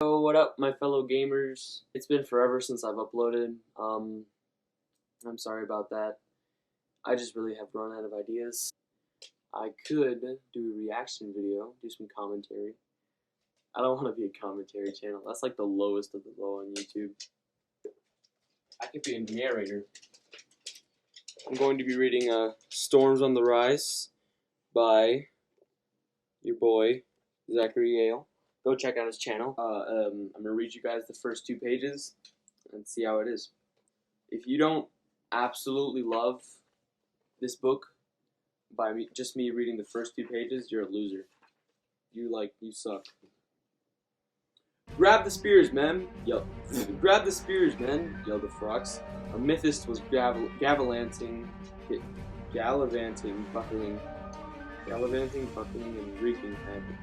So what up, my fellow gamers? It's been forever since I've uploaded. I'm sorry about that. I just really have run out of ideas. I could do a reaction video, do some commentary. I don't want to be a commentary channel. That's like the lowest of the low on YouTube. I could be a narrator. I'm going to be reading Storms on the Rise by your boy, Zachary Yale. Go check out his channel. I'm going to read you guys the first 2 pages and see how it is. If you don't absolutely love this book by just me reading the first 2 pages, you're a loser. You suck. Grab the spears, men! Grab the spears, men! Yelled the Frogs. A mythist was gallivanting, buckling, and wreaking havoc.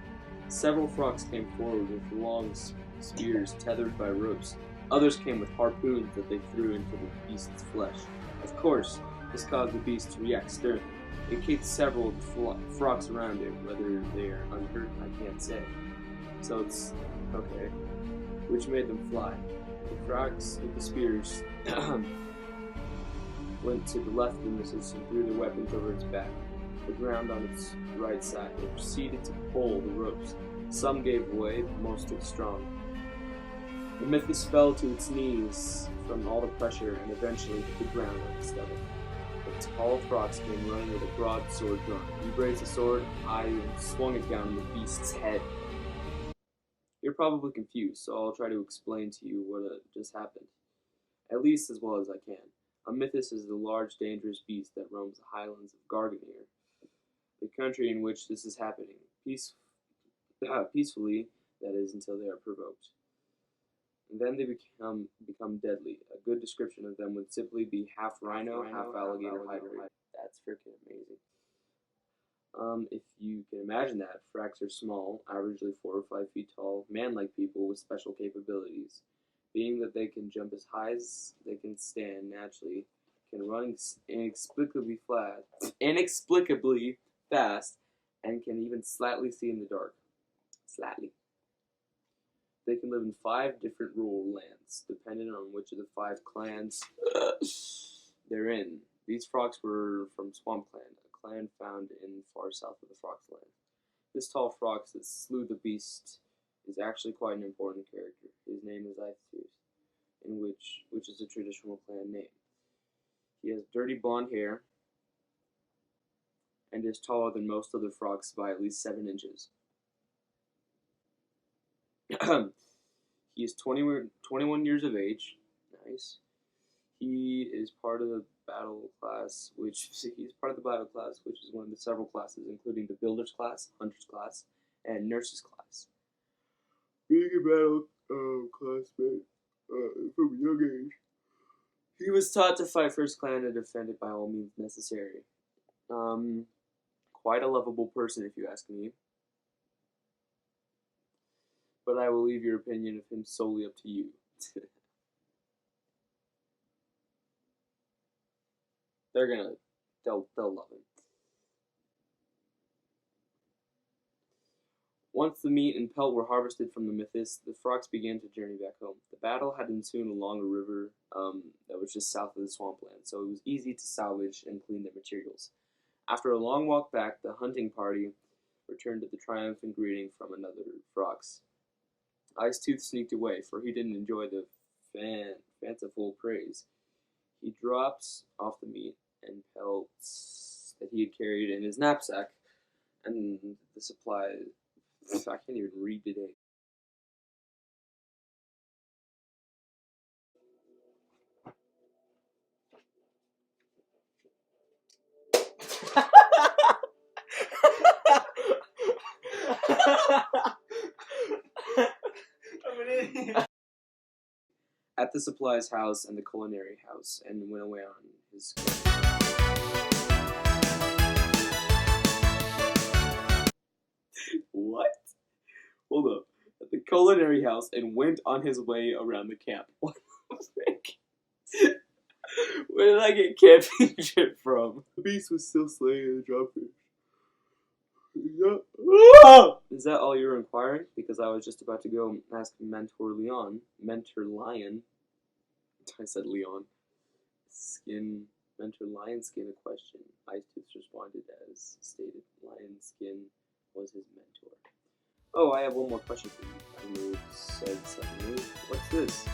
Several Frogs came forward with long spears tethered by ropes. Others came with harpoons that they threw into the beast's flesh. Of course, this caused the beast to react sternly. It kicked several of the Frogs around it. Whether they are unhurt, I can't say. So it's okay. Which made them fly. The Frogs with the spears went to the left of Mrs. and threw their weapons over its back. The ground on its right side. They proceeded to pull the ropes. Some gave way, but most stood strong. The mythist fell to its knees from all the pressure and eventually hit the ground on its stomach. The tall Frogs came running with a broadsword drawn. He raised the sword high and swung it down on the beast's head. You're probably confused, so I'll try to explain to you what just happened, at least as well as I can. A mythist is a large, dangerous beast that roams the highlands of Garganir, the country in which this is happening. Peacefully, that is, until they are provoked. And then they become deadly. A good description of them would simply be half rhino, half alligator hybrid. That's freaking amazing. If you can imagine that, Frags are small, averagely 4 or 5 feet tall, man-like people with special capabilities. Being that they can jump as high as they can stand naturally, can run inexplicably fast, and can even slightly see in the dark. Slightly. They can live in 5 different rural lands, depending on which of the 5 clans they're in. These Frogs were from Swamp Clan, a clan found in far south of the Frogs land. This tall Frog that slew the beast is actually quite an important character. His name is Ithus, which is a traditional clan name. He has dirty blonde hair and is taller than most other Frogs by at least 7 inches. He is 21 years of age. Nice. He is part of the battle class, which is one of the several classes, including the Builder's class, Hunter's class, and Nurse's class. Being a battle classmate from a young age, he was taught to fight for his clan and defend it by all means necessary. Quite a lovable person, if you ask me. But I will leave your opinion of him solely up to you. They'll love him. Once the meat and pelt were harvested from the mythist, the Frogs began to journey back home. The battle had ensued along a river that was just south of the swampland, so it was easy to salvage and clean their materials. After a long walk back, the hunting party returned to the triumphant greeting from another Frogs. Icetooth sneaked away, for he didn't enjoy the fanciful praise. He dropped off the meat and pelts that he had carried in his knapsack, and the supply. I can't even read today. I'm an idiot. At the supplies house and the culinary house, and went away on his What? Hold up. At the culinary house and went on his way around the camp. What the frick? Where did I get camping shit from? The beast was still slaying the dropfish. Is that all you're inquiring? Because I was just about to go ask Mentor Lion. I said Leon. Mentor Lion Skin a question. Icetooth responded as stated. Lion Skin was his mentor. Oh, I have one more question for you. I moved, said something. What's this?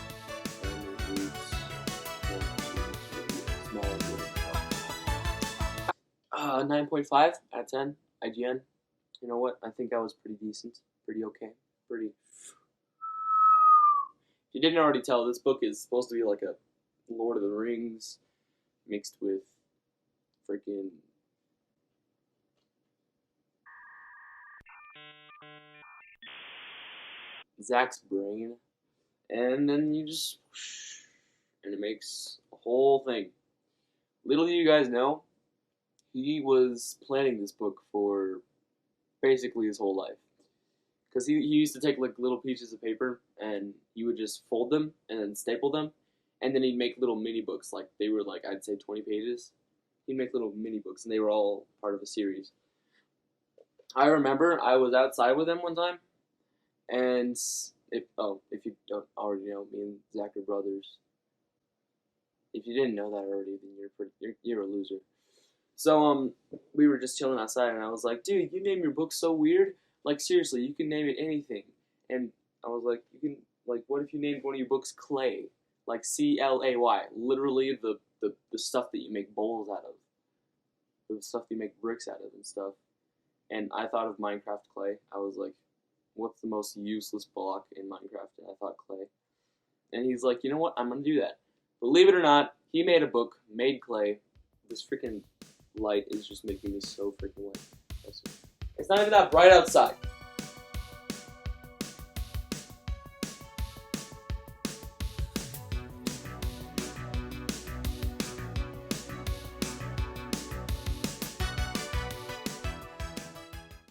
I moved, small. 9.5 out of 10. IGN. You know what? I think I was pretty decent. Pretty okay. Pretty. If you didn't already tell, this book is supposed to be like a Lord of the Rings mixed with freaking Zach's brain. And then you just. And it makes a whole thing. Little do you guys know, he was planning this book for basically his whole life. Because he used to take like little pieces of paper and he would just fold them and then staple them. And then he'd make little mini books. Like they were like, I'd say 20 pages. He'd make little mini books and they were all part of a series. I remember I was outside with him one time. And if you don't already know, me and Zach are brothers. If you didn't know that already, then you're a loser. So we were just chilling outside, and I was like, "Dude, you name your book so weird. Like seriously, you can name it anything." And I was like, "You can what if you named one of your books Clay, like CLAY, literally the stuff that you make bowls out of, the stuff you make bricks out of and stuff." And I thought of Minecraft Clay. I was like, "What's the most useless block in Minecraft?" And I thought Clay. And he's like, "You know what? I'm gonna do that." Believe it or not, he made a book, made Clay. This freaking light is just making me so freaking wet. It's not even that bright outside.